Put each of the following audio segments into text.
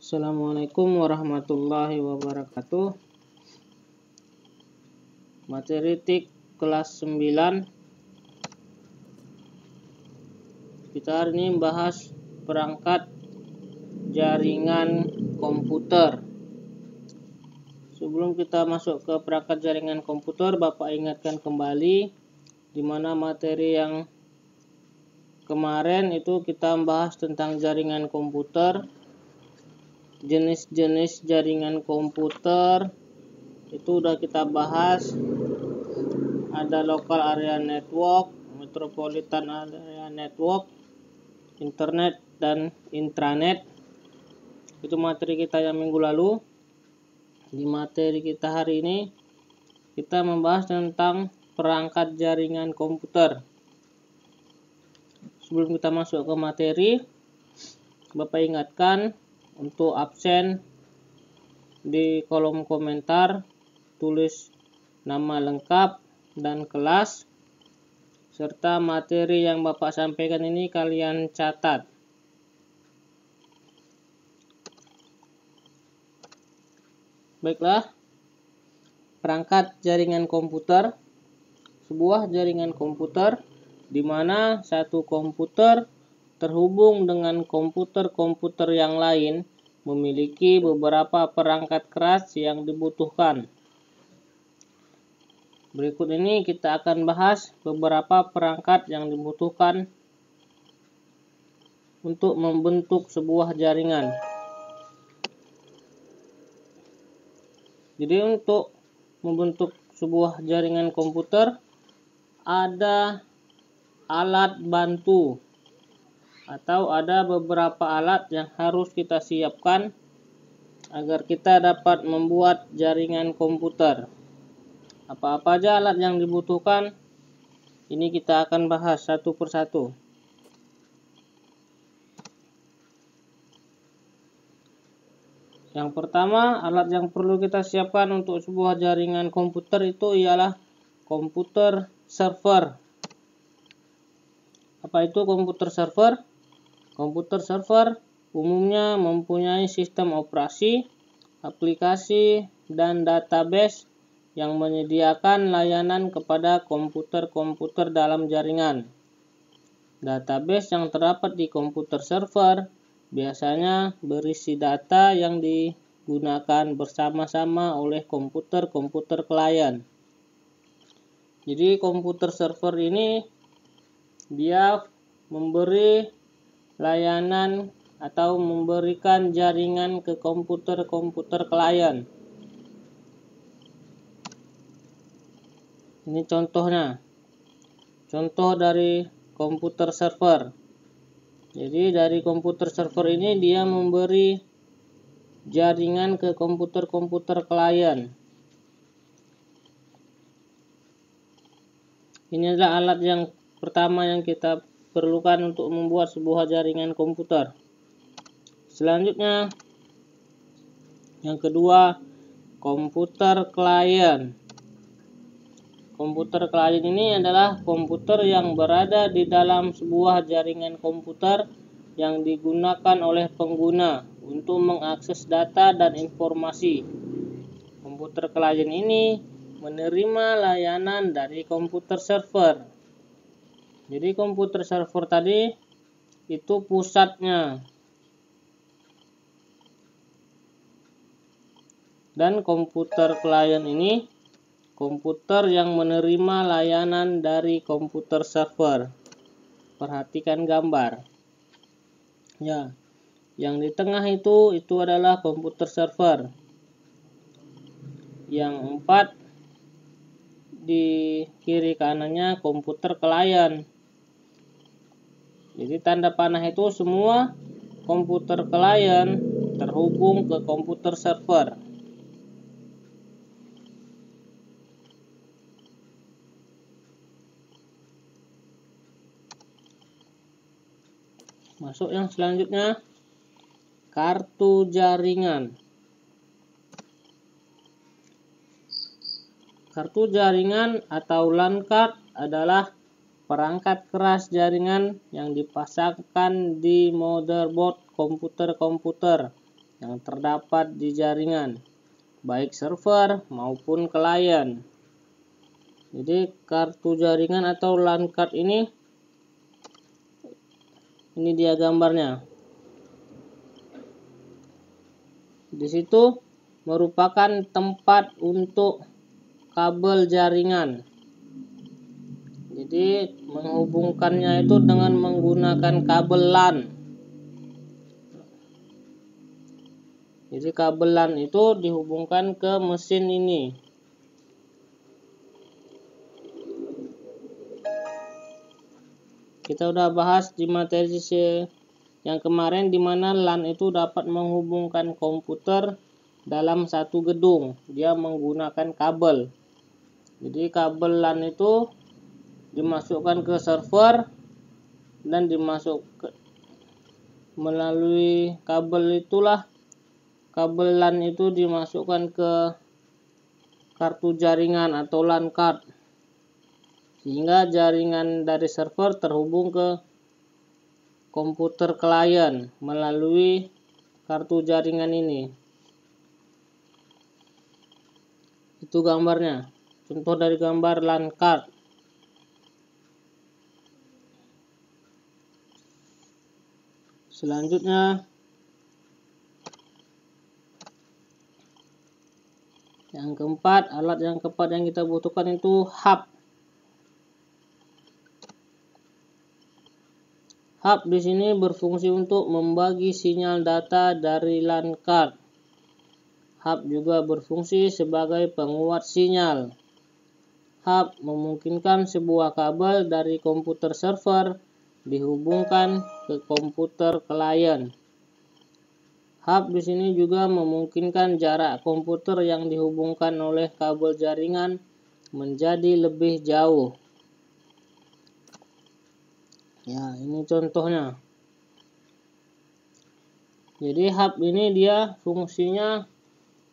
Assalamualaikum warahmatullahi wabarakatuh. Materi TIK kelas 9. Kita hari ini membahas perangkat jaringan komputer. Sebelum kita masuk ke perangkat jaringan komputer, Bapak ingatkan kembali di mana materi yang kemarin itu kita membahas tentang jaringan komputer. Jenis-jenis jaringan komputer itu udah kita bahas. Ada local area network, metropolitan area network, internet dan intranet. Itu materi kita yang minggu lalu. Di materi kita hari ini kita membahas tentang perangkat jaringan komputer. Sebelum kita masuk ke materi, Bapak ingatkan untuk absen di kolom komentar tulis nama lengkap dan kelas serta materi yang Bapak sampaikan ini kalian catat. Baiklah, perangkat jaringan komputer, sebuah jaringan komputer di mana satu komputer terhubung dengan komputer-komputer yang lain memiliki beberapa perangkat keras yang dibutuhkan. Berikut ini kita akan bahas beberapa perangkat yang dibutuhkan untuk membentuk sebuah jaringan. Jadi untuk membentuk sebuah jaringan komputer ada alat bantu atau ada beberapa alat yang harus kita siapkan agar kita dapat membuat jaringan komputer. Apa-apa aja alat yang dibutuhkan, ini kita akan bahas satu persatu. Yang pertama, alat yang perlu kita siapkan untuk sebuah jaringan komputer itu ialah komputer server. Apa itu komputer server? Komputer server umumnya mempunyai sistem operasi, aplikasi, dan database yang menyediakan layanan kepada komputer-komputer dalam jaringan. Database yang terdapat di komputer server biasanya berisi data yang digunakan bersama-sama oleh komputer-komputer klien. Jadi komputer server ini dia memberi layanan atau memberikan jaringan ke komputer-komputer klien. Ini contohnya. Contoh dari komputer server. Jadi dari komputer server ini dia memberi jaringan ke komputer-komputer klien. Ini adalah alat yang pertama yang kita perlukan untuk membuat sebuah jaringan komputer. Selanjutnya, yang kedua, komputer klien. Komputer klien ini adalah komputer yang berada di dalam sebuah jaringan komputer yang digunakan oleh pengguna untuk mengakses data dan informasi. Komputer klien ini menerima layanan dari komputer server. Jadi komputer server tadi itu pusatnya. Dan komputer klien ini komputer yang menerima layanan dari komputer server. Perhatikan gambar. Ya, yang di tengah itu adalah komputer server. Yang 4 di kiri kanannya komputer klien. Jadi tanda panah itu semua komputer klien terhubung ke komputer server. Masuk yang selanjutnya, kartu jaringan. Kartu jaringan atau LAN card adalah perangkat keras jaringan yang dipasangkan di motherboard komputer-komputer yang terdapat di jaringan, baik server maupun klien. Jadi kartu jaringan atau LAN card ini dia gambarnya. Di situ merupakan tempat untuk kabel jaringan. Jadi menghubungkannya itu dengan menggunakan kabel LAN. Jadi kabel LAN itu dihubungkan ke mesin ini. Kita udah bahas di materi yang kemarin di mana LAN itu dapat menghubungkan komputer dalam satu gedung. Dia menggunakan kabel. Jadi kabel LAN itu dimasukkan ke server dan melalui kabel itulah kabel LAN itu dimasukkan ke kartu jaringan atau LAN card, sehingga jaringan dari server terhubung ke komputer klien melalui kartu jaringan ini. Itu gambarnya, contoh dari gambar LAN card. Selanjutnya yang keempat, alat yang keempat yang kita butuhkan itu hub. Hub di sini berfungsi untuk membagi sinyal data dari LAN card. Hub juga berfungsi sebagai penguat sinyal. Hub memungkinkan sebuah kabel dari komputer server dihubungkan ke komputer klien. Hub di sini juga memungkinkan jarak komputer yang dihubungkan oleh kabel jaringan menjadi lebih jauh. Ya, ini contohnya. Jadi hub ini dia fungsinya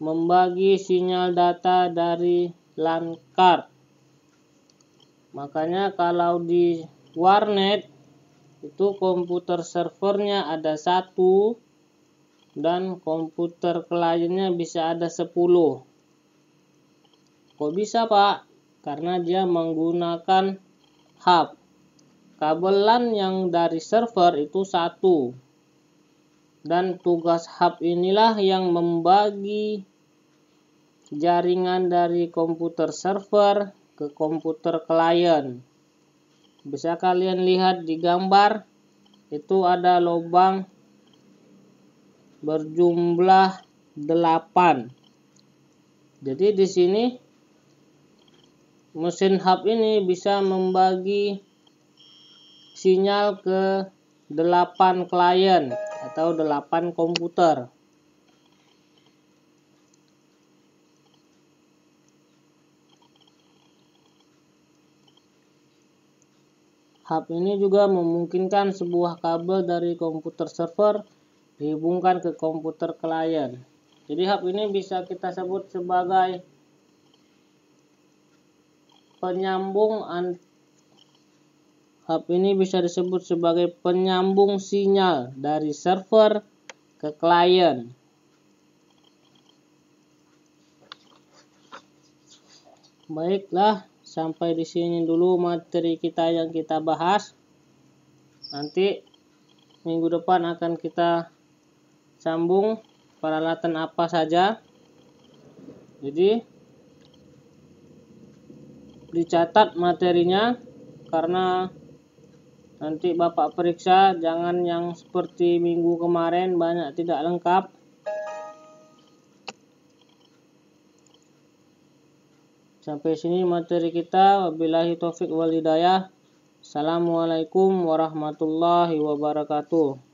membagi sinyal data dari LAN card. Makanya kalau di warnet itu komputer servernya ada 1 dan komputer kliennya bisa ada 10. Kok bisa, Pak? Karena dia menggunakan hub. Kabel LAN yang dari server itu 1. Dan tugas hub inilah yang membagi jaringan dari komputer server ke komputer klien. Bisa kalian lihat di gambar, itu ada lubang berjumlah 8. Jadi di sini mesin hub ini bisa membagi sinyal ke 8 klien atau 8 komputer. Hub ini juga memungkinkan sebuah kabel dari komputer server dihubungkan ke komputer klien. Jadi hub ini bisa kita sebut sebagai penyambung. Hub ini bisa disebut sebagai penyambung sinyal dari server ke klien. Baiklah, sampai di sini dulu materi kita yang kita bahas. Nanti minggu depan akan kita sambung peralatan apa saja. Jadi dicatat materinya, karena nanti Bapak periksa jangan yang seperti minggu kemarin banyak tidak lengkap. Sampai sini materi kita. Wabillahi taufik wal hidayah. Assalamualaikum warahmatullahi wabarakatuh.